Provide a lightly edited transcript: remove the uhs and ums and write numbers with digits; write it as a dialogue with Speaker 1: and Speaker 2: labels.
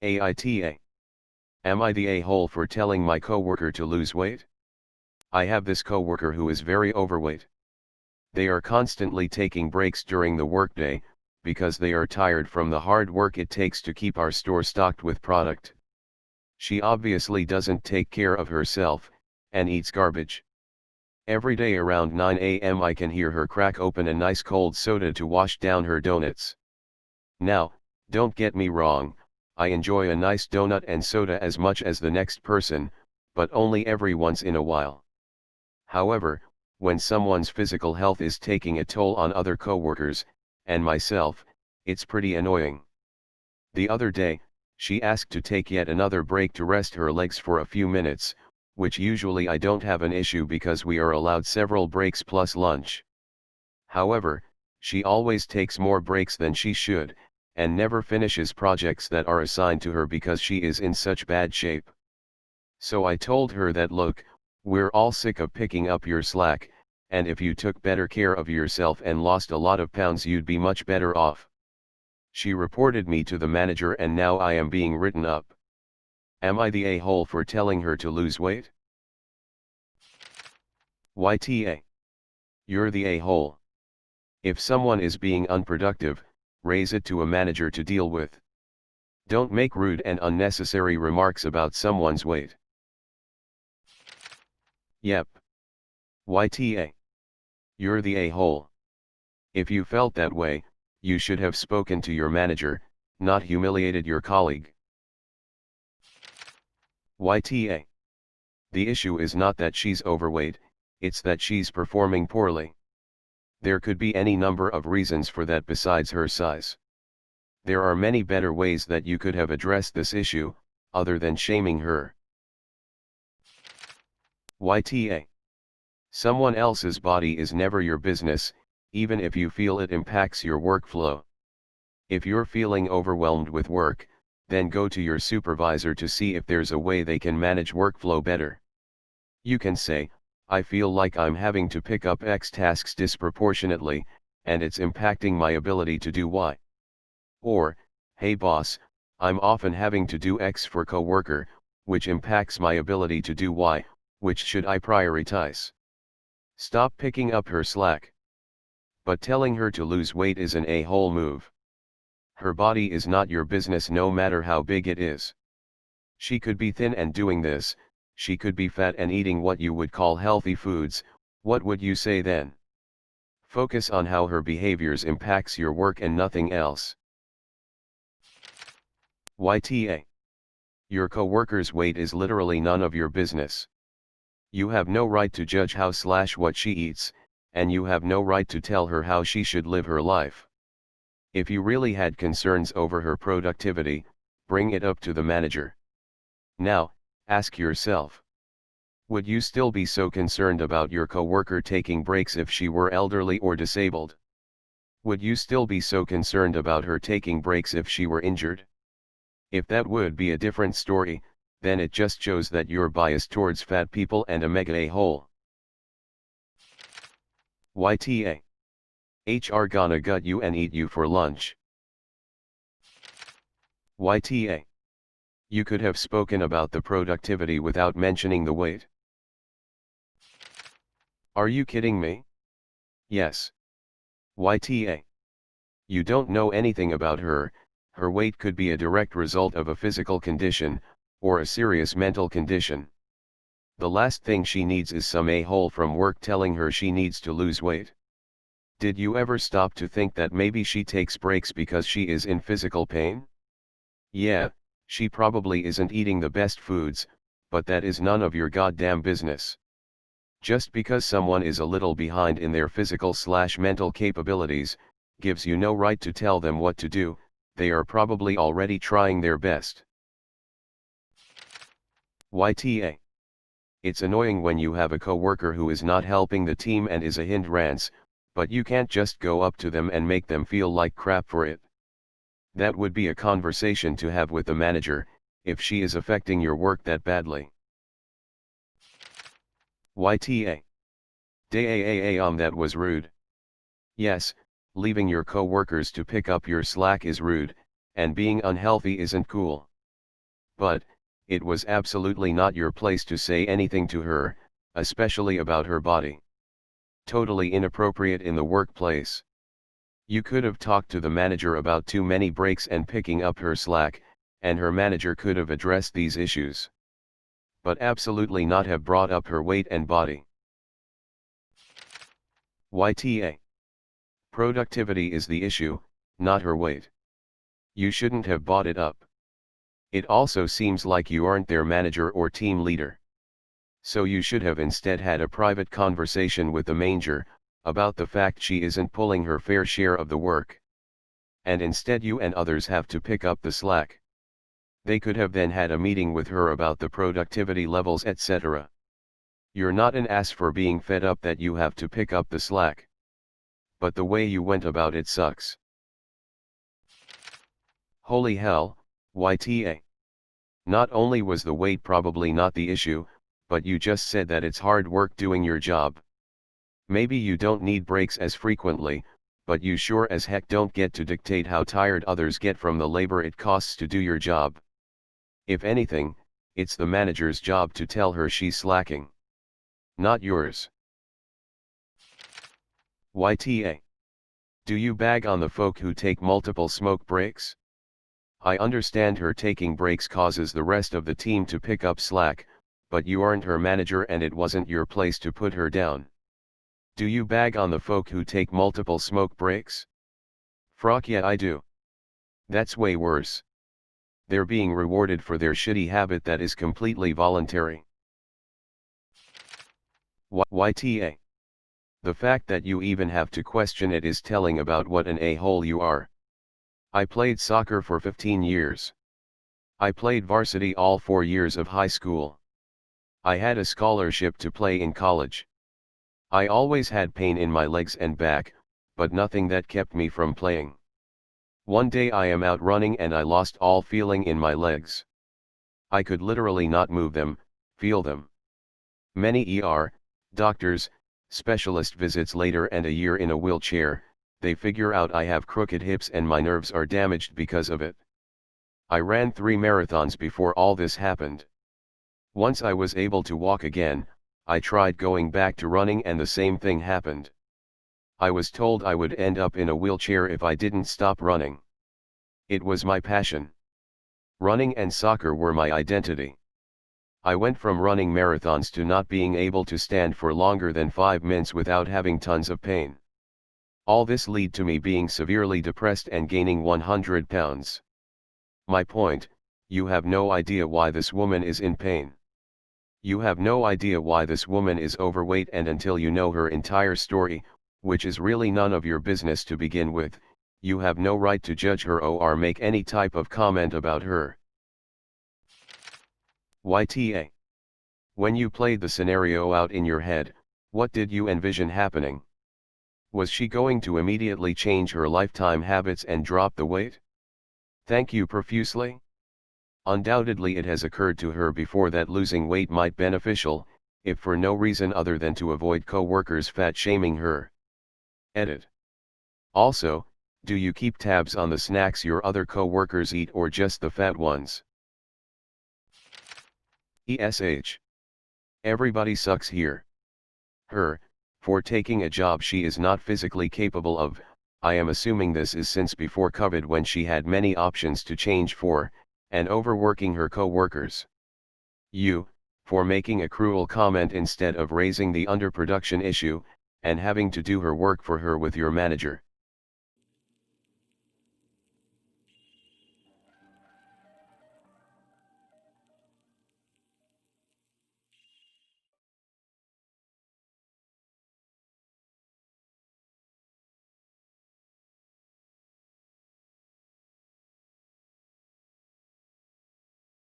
Speaker 1: AITA. Am I the a-hole for telling my coworker to lose weight? I have this coworker who is very overweight. They are constantly taking breaks during the workday, because they are tired from the hard work it takes to keep our store stocked with product. She obviously doesn't take care of herself, and eats garbage. Every day around 9 a.m. I can hear her crack open a nice cold soda to wash down her donuts. Now, don't get me wrong, I enjoy a nice donut and soda as much as the next person, but only every once in a while. However, when someone's physical health is taking a toll on other coworkers, and myself, it's pretty annoying. The other day, she asked to take yet another break to rest her legs for a few minutes, which usually I don't have an issue because we are allowed several breaks plus lunch. However, she always takes more breaks than she should, and never finishes projects that are assigned to her because she is in such bad shape. So I told her that look, we're all sick of picking up your slack, and if you took better care of yourself and lost a lot of pounds you'd be much better off. She reported me to the manager and now I am being written up. Am I the a-hole for telling her to lose weight? YTA. You're the a-hole. If someone is being unproductive, raise it to a manager to deal with. Don't make rude and unnecessary remarks about someone's weight. Yep. YTA. You're the a-hole. If you felt that way, you should have spoken to your manager, not humiliated your colleague. YTA. The issue is not that she's overweight, it's that she's performing poorly. There could be any number of reasons for that besides her size. There are many better ways that you could have addressed this issue, other than shaming her. YTA. Someone else's body is never your business, even if you feel it impacts your workflow. If you're feeling overwhelmed with work, then go to your supervisor to see if there's a way they can manage workflow better. You can say, I feel like I'm having to pick up X tasks disproportionately, and it's impacting my ability to do Y. Or, hey boss, I'm often having to do X for coworker, which impacts my ability to do Y, which should I prioritize? Stop picking up her slack. But telling her to lose weight is an a-hole move. Her body is not your business no matter how big it is. She could be thin and doing this, she could be fat and eating what you would call healthy foods, what would you say then? Focus on how her behaviors impacts your work and nothing else. YTA. Your coworker's weight is literally none of your business. You have no right to judge how/what she eats, and you have no right to tell her how she should live her life. If you really had concerns over her productivity, bring it up to the manager. Now, ask yourself. Would you still be so concerned about your coworker taking breaks if she were elderly or disabled? Would you still be so concerned about her taking breaks if she were injured? If that would be a different story, then it just shows that you're biased towards fat people and a mega a-hole. YTA. HR gonna gut you and eat you for lunch. YTA. You could have spoken about the productivity without mentioning the weight. Are you kidding me? Yes. YTA. You don't know anything about her, her weight could be a direct result of a physical condition, or a serious mental condition. The last thing she needs is some a-hole from work telling her she needs to lose weight. Did you ever stop to think that maybe she takes breaks because she is in physical pain? Yeah, she probably isn't eating the best foods, but that is none of your goddamn business. Just because someone is a little behind in their physical/mental capabilities, gives you no right to tell them what to do, they are probably already trying their best. YTA. It's annoying when you have a coworker who is not helping the team and is a hindrance, but you can't just go up to them and make them feel like crap for it. That would be a conversation to have with the manager, if she is affecting your work that badly. YTA. That was rude. Yes, leaving your coworkers to pick up your slack is rude, and being unhealthy isn't cool. But, it was absolutely not your place to say anything to her, especially about her body. Totally inappropriate in the workplace. You could have talked to the manager about too many breaks and picking up her slack, and her manager could have addressed these issues. But absolutely not have brought up her weight and body. YTA. Productivity is the issue, not her weight. You shouldn't have brought it up. It also seems like you aren't their manager or team leader. So you should have instead had a private conversation with the manager, about the fact she isn't pulling her fair share of the work. And instead you and others have to pick up the slack. They could have then had a meeting with her about the productivity levels, etc. You're not an ass for being fed up that you have to pick up the slack. But the way you went about it sucks. Holy hell, YTA. Not only was the weight probably not the issue, but you just said that it's hard work doing your job. Maybe you don't need breaks as frequently, but you sure as heck don't get to dictate how tired others get from the labor it costs to do your job. If anything, it's the manager's job to tell her she's slacking. Not yours. YTA. Do you bag on the folk who take multiple smoke breaks? I understand her taking breaks causes the rest of the team to pick up slack, but you aren't her manager and it wasn't your place to put her down. Do you bag on the folk who take multiple smoke breaks? Frock, yeah, I do. That's way worse. They're being rewarded for their shitty habit that is completely voluntary. YTA. The fact that you even have to question it is telling about what an a-hole you are. I played soccer for 15 years. I played varsity all 4 years of high school. I had a scholarship to play in college. I always had pain in my legs and back, but nothing that kept me from playing. One day I am out running and I lost all feeling in my legs. I could literally not move them, feel them. Many doctors, specialist visits later and a year in a wheelchair, they figure out I have crooked hips and my nerves are damaged because of it. I ran 3 marathons before all this happened. Once I was able to walk again, I tried going back to running and the same thing happened. I was told I would end up in a wheelchair if I didn't stop running. It was my passion. Running and soccer were my identity. I went from running marathons to not being able to stand for longer than 5 minutes without having tons of pain. All this led to me being severely depressed and gaining 100 pounds. My point, you have no idea why this woman is in pain. You have no idea why this woman is overweight, and until you know her entire story, which is really none of your business to begin with, you have no right to judge her or make any type of comment about her. YTA. When you played the scenario out in your head, what did you envision happening? Was she going to immediately change her lifetime habits and drop the weight? Thank you profusely. Undoubtedly it has occurred to her before that losing weight might be beneficial, if for no reason other than to avoid coworkers fat shaming her. Edit. Also, do you keep tabs on the snacks your other coworkers eat or just the fat ones? ESH. Everybody sucks here. Her, for taking a job she is not physically capable of. I am assuming this is since before COVID when she had many options to change for, and overworking her co-workers. You, for making a cruel comment instead of raising the underproduction issue, and having to do her work for her with your manager.